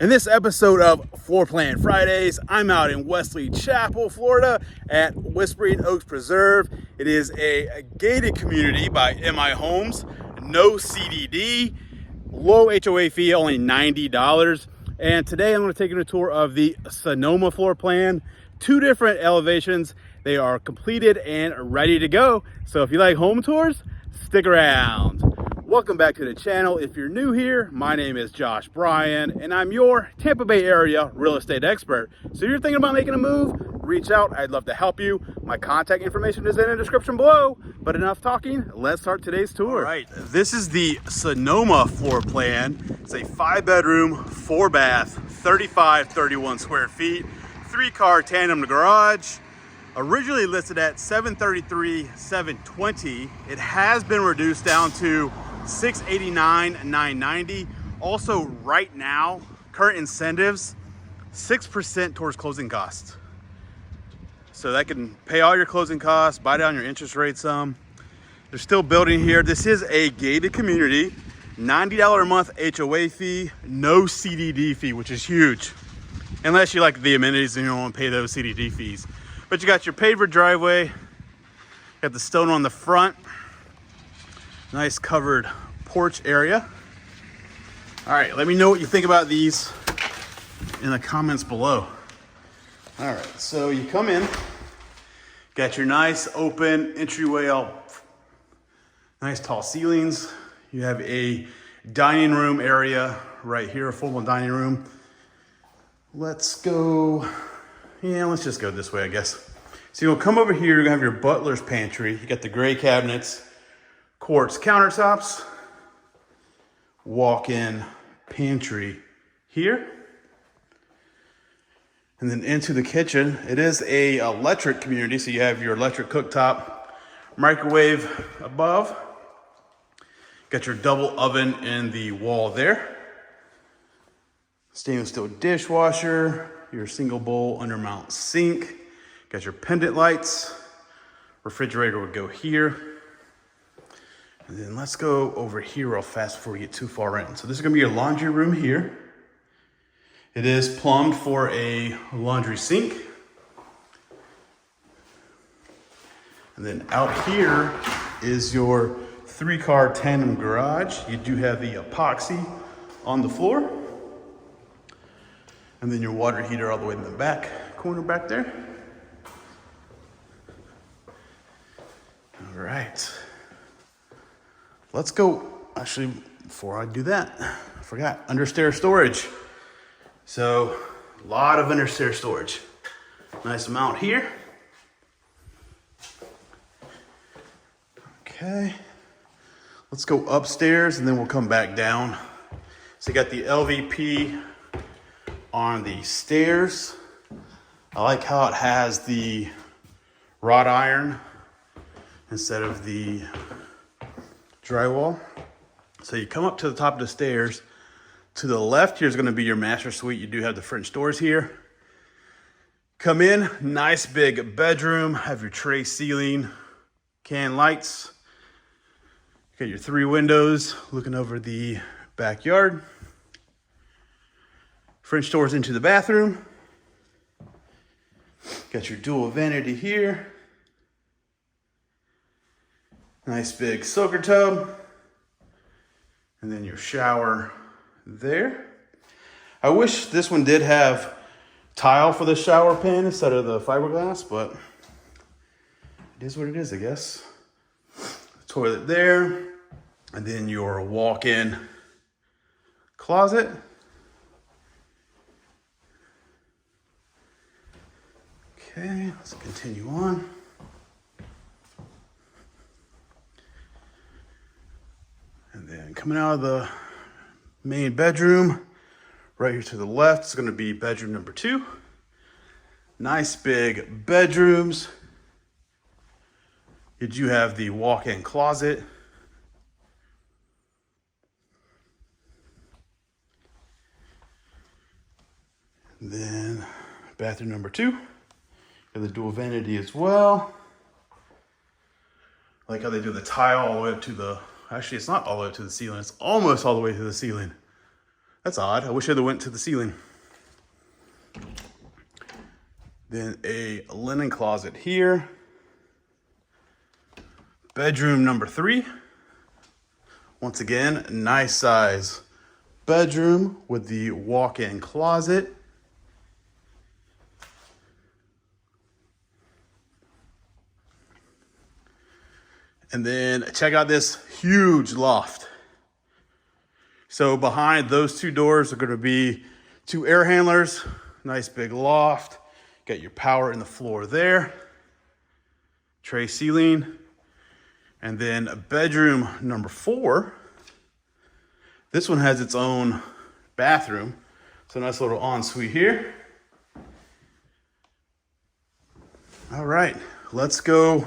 In this episode of Floor Plan Fridays, I'm out in Wesley Chapel, Florida at Whispering Oaks Preserve. It is a gated community by MI Homes, no CDD, low HOA fee, only $90. And today I'm going to take you on a tour of the Sonoma floor plan. Two different elevations. They are completed and ready to go. So if you like home tours, stick around. Welcome back to the channel. If you're new here, my name is Bryan, and I'm your Tampa Bay area real estate expert. So if you're thinking about making a move, reach out. I'd love to help you. My contact information is in the description below. But enough talking, let's start today's tour. All right, this is the Sonoma floor plan. It's a 5-bedroom, 4-bath, 31 square feet, 3-car tandem garage. Originally listed at $733,720. It has been reduced down to $689,990. Also, right now, current incentives, 6% towards closing costs. So that can pay all your closing costs, buy down your interest rate some. They're still building here. This is a gated community, $90 a month HOA fee, no CDD fee, which is huge. Unless you like the amenities and you don't want to pay those CDD fees. But you got your paver driveway, got the stone on the front, nice covered porch area. All right, let me know what you think about these in the comments below. All right, so you come in, got your nice open entryway, nice tall ceilings. You have a dining room area right here, a full-on dining room. Let's just go this way, I guess. So you'll come over here, you're gonna have your butler's pantry. You got the gray cabinets, quartz countertops, walk-in pantry here. And then into the kitchen. It is a electric community, so you have your electric cooktop, microwave above. Got your double oven in the wall there. Stainless steel dishwasher, your single bowl undermount sink. Got your pendant lights. Refrigerator would go here. And then let's go over here real fast before we get too far in. So this is gonna be your laundry room here. It is plumbed for a laundry sink. And then out here is your 3-car tandem garage. You do have the epoxy on the floor. And then your water heater all the way in the back corner back there. All right. Let's go. Actually, before I do that, I forgot, understair storage. So, a lot of understair storage. Nice amount here. Okay. Let's go upstairs and then we'll come back down. So you got the LVP on the stairs. I like how it has the wrought iron instead of the drywall. So you come up to the top of the stairs. To the left here is going to be your master suite. You do have the French doors here. Come in, nice big bedroom. Have your tray ceiling, can lights. Got your 3 windows looking over the backyard. French doors into the bathroom. Got your dual vanity here. Nice big soaker tub. And then your shower there. I wish this one did have tile for the shower pan instead of the fiberglass, but it is what it is, I guess. Toilet there. And then your walk-in closet. Okay, let's continue on. And then coming out of the main bedroom, right here to the left is going to be bedroom number 2. Nice big bedrooms. You do have the walk-in closet. And then bathroom number 2. Got the dual vanity as well. I like how they do the tile all the way up to the, actually it's not all the way up to the ceiling, it's almost all the way to the ceiling. That's odd. I wish I'd have went to the ceiling. Then a linen closet here. Bedroom number 3. Once again, nice size bedroom with the walk-in closet. And then check out this huge loft. So behind those 2 doors are gonna be 2 air handlers, nice big loft. Got your power in the floor there. Tray ceiling. And then bedroom number 4. This one has its own bathroom. So nice little ensuite here. All right, let's go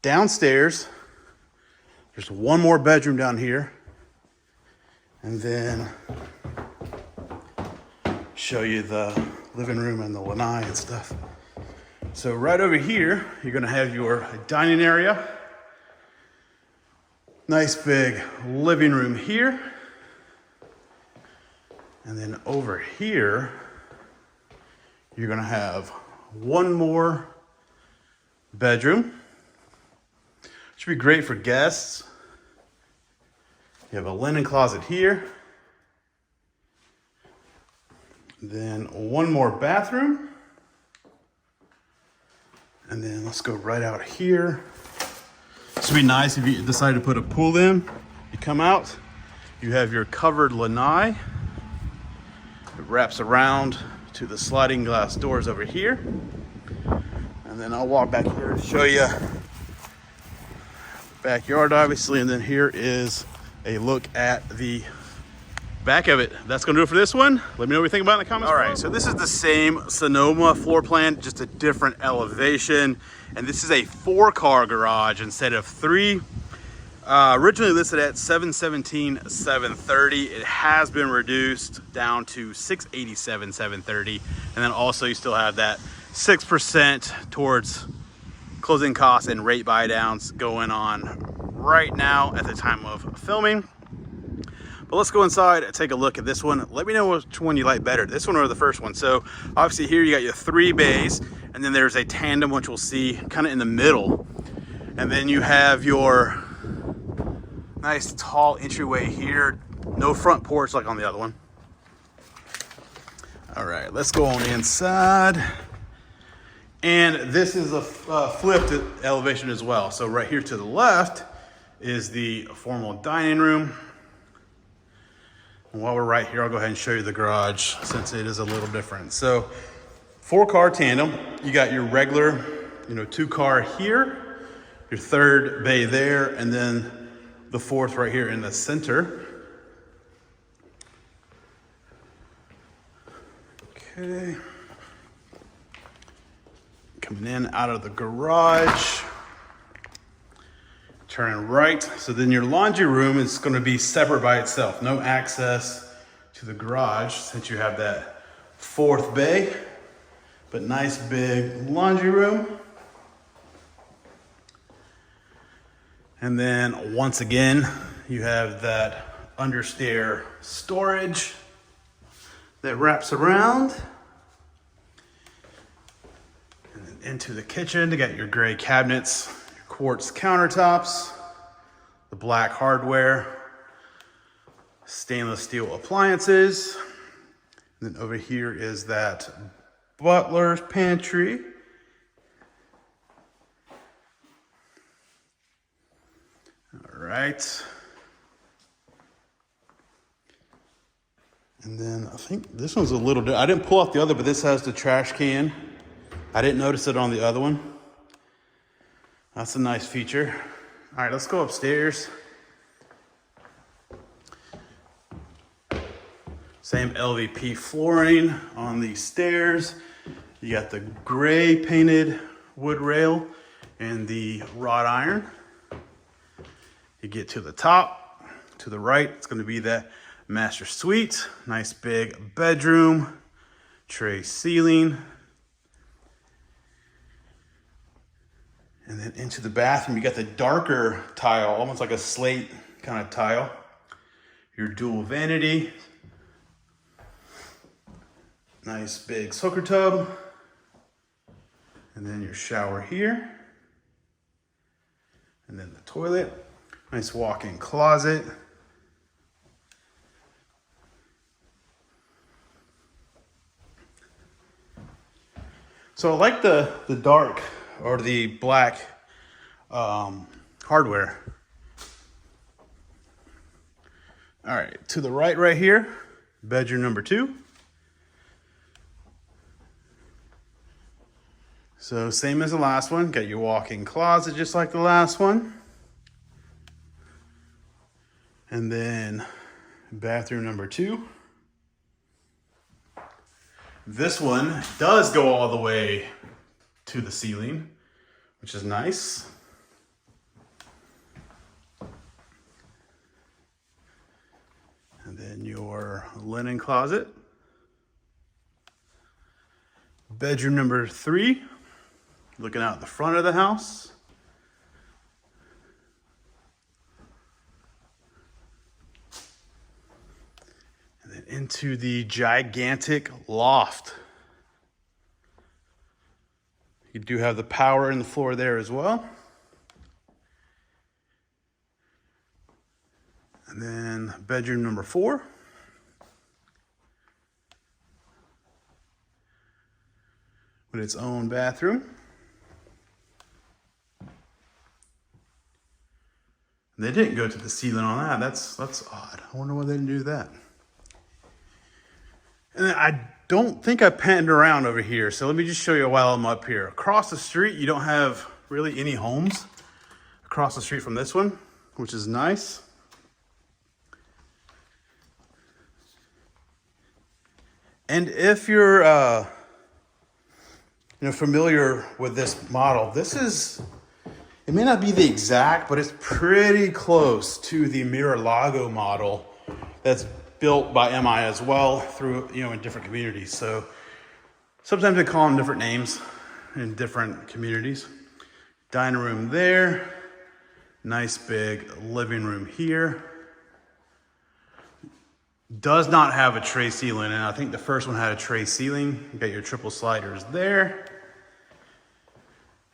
downstairs. There's one more bedroom down here. And then show you the living room and the lanai and stuff. So right over here, you're gonna have your dining area. Nice big living room here. And then over here, you're gonna have one more bedroom. Should be great for guests. You have a linen closet here. Then one more bathroom. And then let's go right out here. This would be nice if you decide to put a pool in. You come out, you have your covered lanai. It wraps around to the sliding glass doors over here. And then I'll walk back here to show you backyard, obviously. And then here is a look at the back of it. That's gonna do it for this one. Let me know what you think about it in the comments. All right, so this is the same Sonoma floor plan, just a different elevation. And this is a 4-car garage instead of 3. Originally listed at $717,730. It has been reduced down to $687,730. And then also you still have that 6% towards closing costs and rate buy downs going on right now at the time of filming. But let's go inside and take a look at this one. Let me know which one you like better, this one or the first one. So obviously here you got your 3 bays, and then there's a tandem, which we'll see kind of in the middle. And then you have your nice tall entryway here. No front porch like on the other one. All right, let's go on inside. And this is a flipped elevation as well. So right here to the left is the formal dining room. And while we're right here, I'll go ahead and show you the garage since it is a little different. So 4-car tandem, you got your regular, 2-car here, your 3rd bay there, and then the 4th right here in the center. Okay. Coming in out of the garage. Turning right, so then your laundry room is going to be separate by itself. No access to the garage since you have that 4th bay, but nice big laundry room. And then once again, you have that understair storage that wraps around. And then into the kitchen to get your gray cabinets, quartz countertops, the black hardware, stainless steel appliances. And then over here is that butler's pantry. All right. And then I think this one's a little, I didn't pull off the other, but this has the trash can. I didn't notice it on the other one. That's a nice feature. All right, let's go upstairs. Same LVP flooring on the stairs. You got the gray painted wood rail and the wrought iron. You get to the top, to the right, it's gonna be that master suite. Nice big bedroom, tray ceiling. And then into the bathroom, you got the darker tile, almost like a slate kind of tile. Your dual vanity, Nice big soaker tub. And then your shower here. And then the toilet. Nice walk-in closet. So I like the dark or the black hardware. All right, to the right here, bedroom number 2. So same as the last one, got your walk-in closet just like the last one. And then bathroom number 2. This one does go all the way to the ceiling, which is nice. And then your linen closet. Bedroom number 3, looking out the front of the house. And then into the gigantic loft. You do have the power in the floor there as well. And then bedroom number 4. With its own bathroom. And they didn't go to the ceiling on that. That's odd. I wonder why they didn't do that. And then I don't think I panned around over here. So let me just show you while I'm up here. Across the street, you don't have really any homes across the street from this one, which is nice. And if you're familiar with this model, it may not be the exact, but it's pretty close to the Mar-a-Lago model that's built by MI as well through, in different communities. So sometimes they call them different names in different communities. Dining room there, nice big living room here. Does not have a tray ceiling, and I think the first one had a tray ceiling. You got your triple sliders there.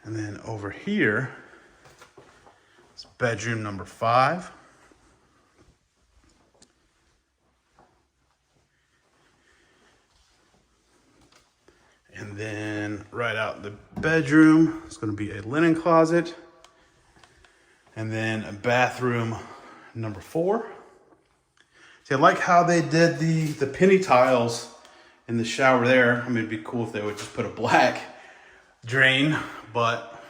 And then over here, it's bedroom number 5. And then right out the bedroom, it's going to be a linen closet. And then a bathroom number 4. See, I like how they did the penny tiles in the shower there. I mean, it'd be cool if they would just put a black drain, but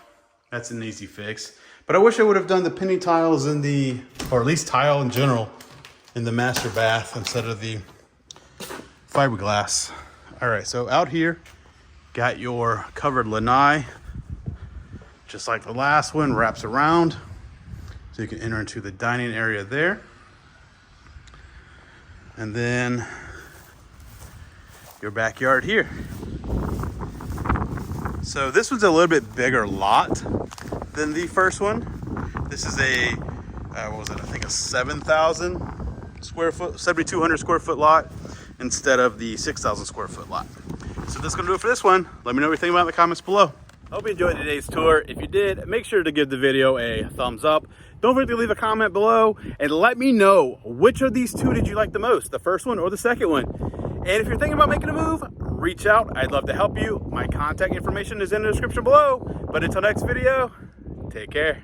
that's an easy fix. But I wish I would have done the penny tiles or at least tile in general, in the master bath instead of the fiberglass. All right, so out here, got your covered lanai, just like the last one, wraps around. So you can enter into the dining area there. And then your backyard here. So this one's a little bit bigger lot than the first one. This is a, what was it? I think a 7,000 square foot, 7,200 square foot lot instead of the 6,000 square foot lot. So that's gonna do it for this one. Let me know what you think about it in the comments below. Hope you enjoyed today's tour. If you did, make sure to give the video a thumbs up. Don't forget to leave a comment below and let me know which of these two did you like the most, the first one or the second one. And if you're thinking about making a move, reach out. I'd love to help you. My contact information is in the description below. But until next video, take care.